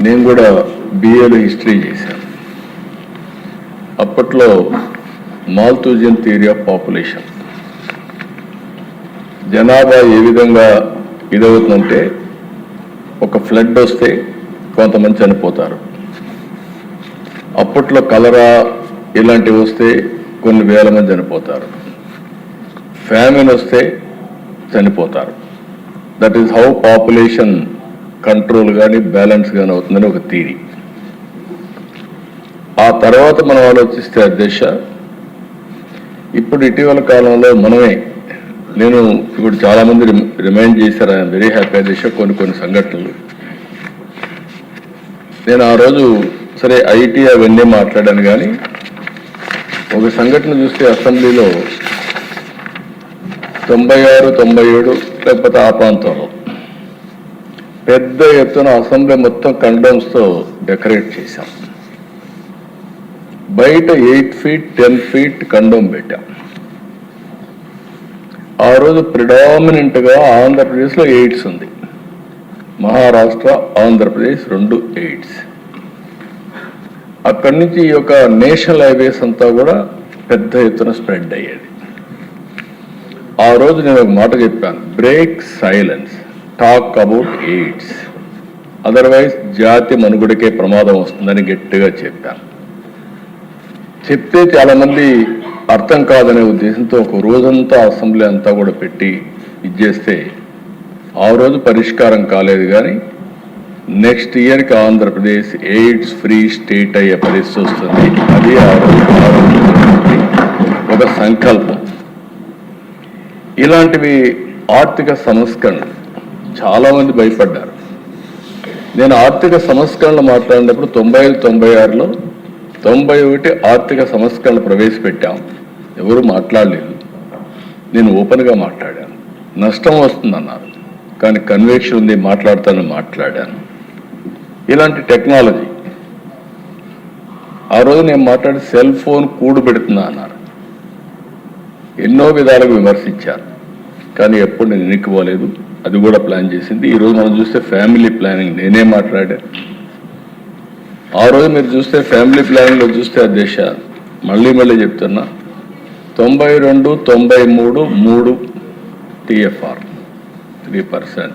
నేను కూడా బిఏలో హిస్టరీ చేశాను. అప్పట్లో మాల్తూజియన్ థియరీ ఆఫ్ పాపులేషన్, జనాభా ఏ విధంగా ఇదవుతుందంటే ఒక ఫ్లడ్ వస్తే కొంతమంది చనిపోతారు. అప్పట్లో కలరా ఇలాంటివి వస్తే కొన్ని వేల మంది చనిపోతారు. ఫ్యామిన్ వస్తే చనిపోతారు. That is how population control కానీ బ్యాలెన్స్ కానీ అవుతుందని ఒక థియరీ. ఆ తర్వాత మనం ఆలోచిస్తే అధ్యక్ష, ఇప్పుడు ఇటీవల కాలంలో నేను ఇప్పుడు చాలామంది రిమైండ్ చేశారు. ఐఎమ్ వెరీ హ్యాపీ అధ్యక్ష. కొన్ని సంఘటనలు నేను ఆ రోజు సరే ఐటీ అవన్నీ మాట్లాడాను, కానీ ఒక సంఘటన చూస్తే అసెంబ్లీలో 96, 97 లేకపోతే ఆ ప్రాంతంలో పెద్ద ఎత్తున అసెంబ్లీ మొత్తం కండోమ్స్తో డెకరేట్ చేశాం. బయట 8 feet 10 feet కండోమ్ పెట్టాం. ఆ రోజు ప్రిడామినెంట్గా ఆంధ్రప్రదేశ్లో ఎయిడ్స్ ఉంది. మహారాష్ట్ర, ఆంధ్రప్రదేశ్ 2 ఎయిడ్స్. అక్కడి నుంచి ఈ యొక్క నేషనల్ హైవేస్ అంతా కూడా పెద్ద ఎత్తున స్ప్రెడ్ అయ్యేది. ఆ రోజు నేను ఒక మాట చెప్పాను, break silence, talk about AIDS, otherwise జాతి మనుగడకే ప్రమాదం వస్తుందని గట్టిగా చెప్పాను. చెప్తే చాలామంది అర్థం కాదనే ఉద్దేశంతో ఒక రోజంతా అసెంబ్లీ అంతా కూడా పెట్టి ఇచ్చేస్తే ఆ రోజు పరిష్కారం కాలేదు. కానీ నెక్స్ట్ ఇయర్కి ఆంధ్రప్రదేశ్ ఎయిడ్స్ ఫ్రీ స్టేట్ అయ్యే పరిస్థితి వస్తుంది. అది ఆ రోజు ఒక సంకల్పం. ఇలాంటివి ఆర్థిక సంస్కరణ చాలామంది భయపడ్డారు. నేను ఆర్థిక సంస్కరణలు మాట్లాడినప్పుడు 95, 96లో 91 ఆర్థిక సంస్కరణలు ప్రవేశపెట్టాం. ఎవరు మాట్లాడలేదు. నేను ఓపెన్గా మాట్లాడాను. నష్టం వస్తుందన్నారు, కానీ కన్విక్షన్ ఉంది, మాట్లాడాను. ఇలాంటి టెక్నాలజీ ఆ రోజు నేను మాట్లాడి సెల్ ఫోన్ కూడు పెడుతున్నా అన్నారు. ఎన్నో విధాలుగా విమర్శించారు, కానీ ఎప్పుడు నేను ఎన్నికపోలేదు. అది కూడా ప్లాన్ చేసింది. ఈరోజు మనం చూస్తే ఫ్యామిలీ ప్లానింగ్ నేనే మాట్లాడాను. ఆ రోజు మీరు చూస్తే ఫ్యామిలీ ప్లానింగ్లో చూస్తే అధ్యక్ష, మళ్ళీ చెప్తున్నా, 92, 93 3 టీఎఫ్ఆర్ 3%.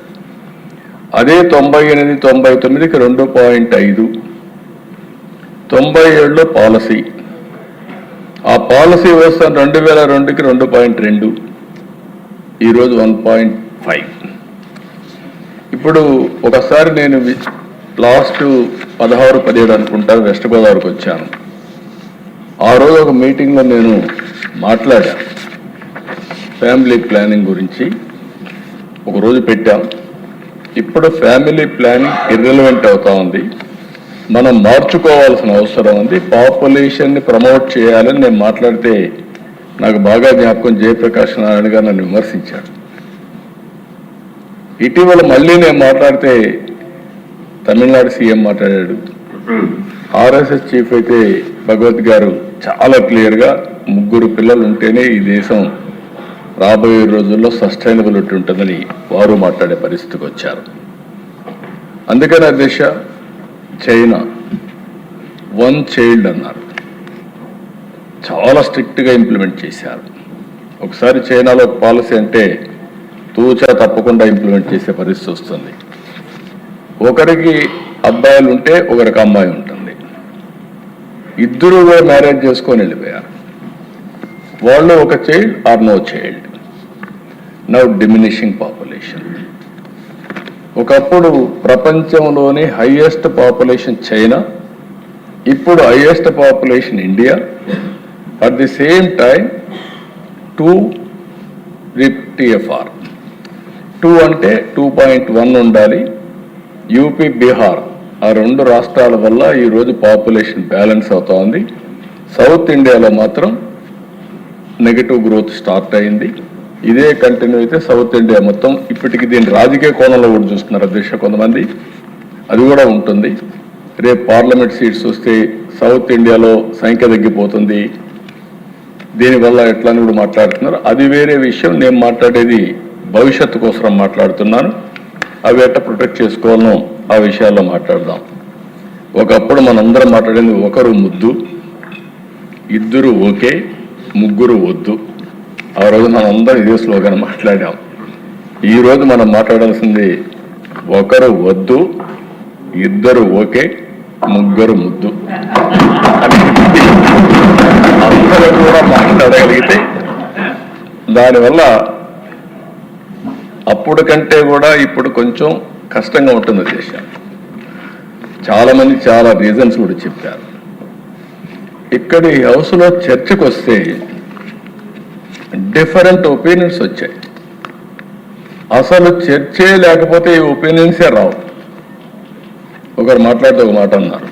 అదే 98, 99కి 2.5, 97లో పాలసీ. ఆ పాలసీ వ్యవస్థ 2002కి 2.2, ఈరోజు 1.5. ఇప్పుడు ఒకసారి నేను లాస్ట్ 16, 17 అనుకుంటా వెస్ట్ గోదావరికి వచ్చాను. ఆ రోజు ఒక మీటింగ్లో నేను మాట్లాడాను ఫ్యామిలీ ప్లానింగ్ గురించి. ఒకరోజు పెట్టాం. ఇప్పుడు ఫ్యామిలీ ప్లానింగ్ ఇర్రెలవెంట్ అవుతా ఉంది. మనం మార్చుకోవాల్సిన అవసరం ఉంది. పాపులేషన్ని ప్రమోట్ చేయాలని నేను మాట్లాడితే నాకు బాగా జ్ఞాపకం, జయప్రకాష్ నారాయణ గారు నన్ను విమర్శించాడు. ఇటీవల మళ్ళీ నేను మాట్లాడితే తమిళనాడు సీఎం మాట్లాడాడు. ఆర్ఎస్ఎస్ చీఫ్ అయితే భగవత్ గారు చాలా క్లియర్గా 3 పిల్లలు ఉంటేనే ఈ దేశం రాబోయే రోజుల్లో సస్టైనబిలిటీ ఉంటుందని వారు మాట్లాడే పరిస్థితికి వచ్చారు. అందుకని అధ్యక్ష, చైనా 1 చైల్డ్ అన్నారు, చాలా స్ట్రిక్ట్గా ఇంప్లిమెంట్ చేశారు. ఒకసారి చైనాలో పాలసీ అంటే తూచా తప్పకుండా ఇంప్లిమెంట్ చేసే పరిస్థితి వస్తుంది. ఒకరికి అబ్బాయిలు ఉంటే ఒకరికి అమ్మాయి ఉంటుంది. ఇద్దరు మ్యారేజ్ చేసుకొని వెళ్ళిపోయారు. వాళ్ళు ఒక child or no child. Now diminishing population. ఒకప్పుడు ప్రపంచంలోని హైయెస్ట్ పాపులేషన్ చైనా, ఇప్పుడు highest population India. At the same time 2 TFR. 2 అంటే 2.1 ఉండాలి. యూపీ, బీహార్ ఆ 2 రాష్ట్రాల వల్ల ఈరోజు పాపులేషన్ బ్యాలెన్స్ అవుతా ఉంది. సౌత్ ఇండియాలో మాత్రం నెగటివ్ గ్రోత్ స్టార్ట్ అయింది. ఇదే కంటిన్యూ అయితే సౌత్ ఇండియా మొత్తం, ఇప్పటికి దీని రాజకీయ కోణంలో కూడా చూస్తున్నారు అధ్యక్ష కొంతమంది, అది కూడా ఉంటుంది. రేపు పార్లమెంట్ సీట్స్ వస్తే సౌత్ ఇండియాలో సంఖ్య తగ్గిపోతుంది, దీనివల్ల ఎట్లా అని కూడా మాట్లాడుతున్నారు. అది వేరే విషయం. నేను మాట్లాడేది భవిష్యత్తు కోసం మాట్లాడుతున్నాను. అవి ఎట్లా ప్రొటెక్ట్ చేసుకోవాలనో ఆ విషయాల్లో మాట్లాడదాం. ఒకప్పుడు మనందరం మాట్లాడింది ఒకరు ముద్దు, ఇద్దరు ఓకే, ముగ్గురు వద్దు. ఆ రోజు మనందరం ఇదే స్లోగన్ మాట్లాడాం. ఈ రోజు మనం మాట్లాడాల్సింది ఒకరు వద్దు, ఇద్దరు ఓకే, ముగ్గురు ముద్దు. అందరూ కూడా మాట్లాడగలిగితే దానివల్ల అప్పుడు కంటే కూడా ఇప్పుడు కొంచెం కష్టంగా ఉంటుంది దేశం. చాలా మంది చాలా రీజన్స్ కూడా చెప్పారు. ఇక్కడి హౌస్లో చర్చకు వస్తే డిఫరెంట్ ఒపీనియన్స్ వచ్చాయి. అసలు చర్చే లేకపోతే ఈ ఒపీనియన్సే రావు. ఒకరు మాట్లాడితే ఒక మాట అన్నారు,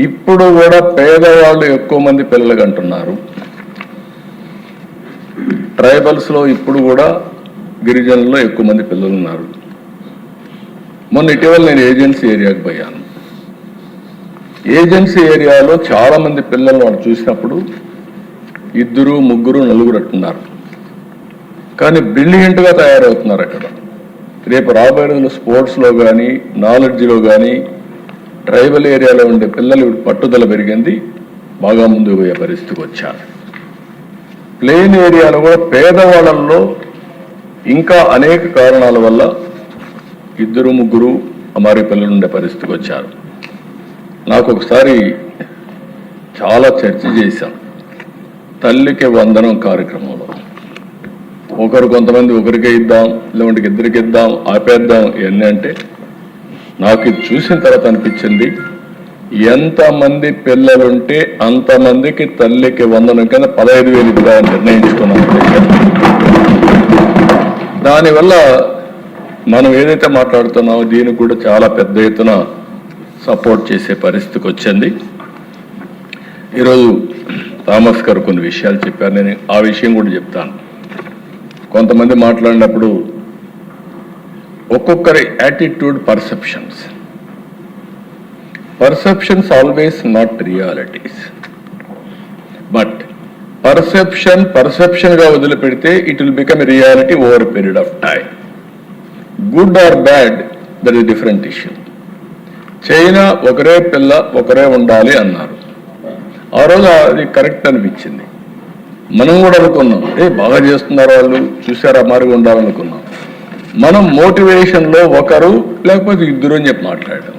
ఇప్పుడు కూడా పేదవాళ్ళు ఎక్కువ మంది పిల్లలు అంటున్నారు. ట్రైబల్స్లో ఇప్పుడు కూడా గిరిజనుల్లో ఎక్కువ మంది పిల్లలు ఉన్నారు. మొన్న ఇటీవల నేను ఏజెన్సీ ఏరియాకి పోయాను. ఏజెన్సీ ఏరియాలో చాలా మంది పిల్లలు వాడు చూసినప్పుడు ఇద్దరు, ముగ్గురు, నలుగురు అంటున్నారు. కానీ బ్రిలియంట్గా తయారవుతున్నారు అక్కడ. రేపు రాబోయే రోజుల్లో స్పోర్ట్స్లో కానీ, నాలెడ్జ్లో కానీ ట్రైబల్ ఏరియాలో ఉండే పిల్లలు పట్టుదల పెరిగింది, బాగా ముందుకు పోయే పరిస్థితికి వచ్చారు. ప్లెయిన్ ఏరియాలో కూడా పేదవాళ్ళల్లో ఇంకా అనేక కారణాల వల్ల ఇద్దరు, ముగ్గురు అమారీ పిల్లలు ఉండే పరిస్థితికి వచ్చారు. నాకు ఒకసారి చాలా చర్చ చేశాం తల్లికి వందనం కార్యక్రమంలో. కొంతమంది ఒకరికే ఇద్దాం, లేదంటే ఇద్దరికి ఇద్దాం, ఆపేద్దాం ఇవన్నీ అంటే నాకు ఇది చూసిన తర్వాత అనిపించింది, ఎంతమంది పిల్లలుంటే అంతమందికి తల్లికి వందనం కింద 15,000 ఇద్దామని నిర్ణయించుకున్నాం. దానివల్ల మనం ఏదైతే మాట్లాడుతున్నామో దీనికి కూడా చాలా పెద్ద ఎత్తున సపోర్ట్ చేసే పరిస్థితికి వచ్చింది. ఈరోజు థామస్ గారు కొన్ని విషయాలు చెప్పారు, నేను ఆ విషయం కూడా చెప్తాను. కొంతమంది మాట్లాడినప్పుడు ఒక్కొక్కరి attitude, perceptions always not realities. But పర్సెప్షన్గా వదిలిపెడితే it will become a reality over period of time. Good or bad, that is different issue. China ఒకరే పిల్ల ఒకరే ఉండాలి అన్నారు. ఆ రోజు అది కరెక్ట్ అనిపించింది. మనం కూడా అనుకున్నాం, బాగా చేస్తున్నారు వాళ్ళు, చూసారా మారుగా ఉండాలనుకున్నాం. మనం మోటివేషన్లో ఒకరు లేకపోతే ఇద్దరు అని చెప్పి మాట్లాడాం.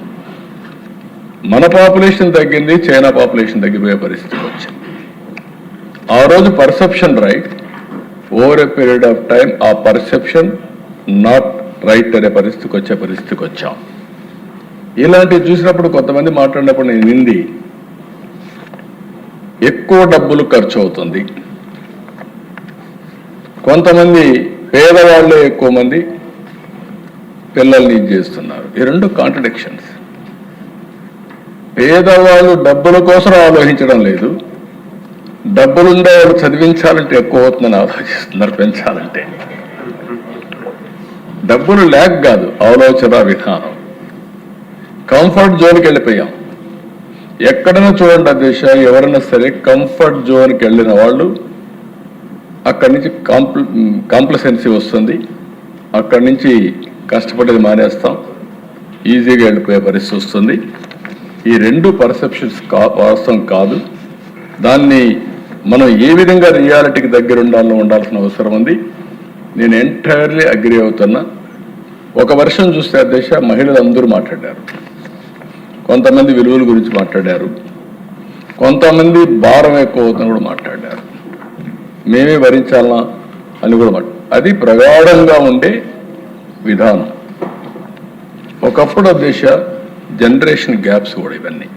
మన పాపులేషన్ తగ్గింది, చైనా పాపులేషన్ తగ్గిపోయే పరిస్థితి వచ్చింది. ఆ రోజు perception right, over a period of time ఆ పర్సెప్షన్ నాట్ రైట్ అనే పరిస్థితికి వచ్చాం. ఇలాంటివి చూసినప్పుడు కొంతమంది మాట్లాడినప్పుడు నేను వింది, ఎక్కువ డబ్బులు ఖర్చు అవుతుంది, కొంతమంది పేదవాళ్ళే ఎక్కువ మంది పిల్లల్ని చేస్తున్నారు. ఈ రెండు కాంట్రడిక్షన్స్. పేదవాళ్ళు డబ్బుల కోసం ఆలోచించడం లేదు, డబ్బులుండే వాళ్ళు చదివించాలంటే ఎక్కువ అవుతుందని ఆలోచిస్తున్నారు పెంచాలంటే. డబ్బులు లేక కాదు, ఆలోచన విధానం. కంఫర్ట్ జోన్కి వెళ్ళిపోయాం. ఎక్కడైనా చూడండి అధ్యక్ష, ఎవరైనా సరే కంఫర్ట్ జోన్కి వెళ్ళిన వాళ్ళు అక్కడి నుంచి కాంప్లసెన్సీ వస్తుంది, అక్కడి నుంచి కష్టపడేది మానేస్తాం, ఈజీగా వెళ్ళిపోయే పరిస్థితి వస్తుంది. ఈ రెండు పర్సెప్షన్స్ వాస్తవం కాదు. దాన్ని మనం ఏ విధంగా రియాలిటీకి దగ్గర ఉండాల్సిన అవసరం ఉంది. నేను ఎంటైర్లీ అగ్రీ అవుతున్నా. ఒక వర్షం చూస్తే అధ్యక్ష, మహిళలు అందరూ మాట్లాడారు. కొంతమంది విలువల గురించి మాట్లాడారు, కొంతమంది భారం ఎక్కువ అవుతుందని కూడా మాట్లాడారు. మేమే భరించాలనా అని కూడా అది ప్రగాఢంగా ఉండే విధానం. ఒకప్పుడు అధ్యక్ష జనరేషన్ గ్యాప్స్ కూడా ఇవన్నీ.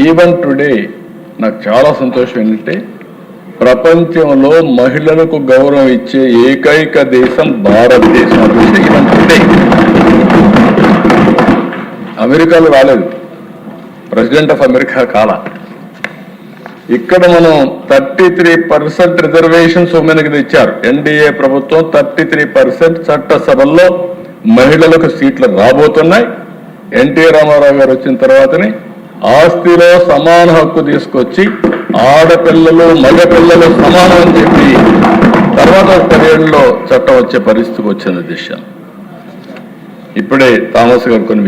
ఈవెన్ టుడే నాకు చాలా సంతోషం ఏంటంటే ప్రపంచంలో మహిళలకు గౌరవం ఇచ్చే ఏకైక దేశం భారతదేశం. ఈవెన్ టుడే అమెరికాలో రాలేదు, ప్రెసిడెంట్ ఆఫ్ అమెరికా కాల. ఇక్కడ మనం 33% రిజర్వేషన్స్ ఉమెన్కి ఇచ్చారు. ఎన్డీఏ ప్రభుత్వం 33% చట్టసభల్లో మహిళలకు సీట్లు రాబోతున్నాయి. ఎన్టీ రామారావు గారు వచ్చిన తర్వాతనే ఆస్తిలో సమాన హక్కు తీసుకొచ్చి ఆడపిల్లలు మగపిల్లలు సమానం అని చెప్పి తర్వాత 10 ఏళ్లలో చట్టం వచ్చే పరిస్థితికి వచ్చింది దిశ. ఇప్పుడే థామస్ గారు కొన్ని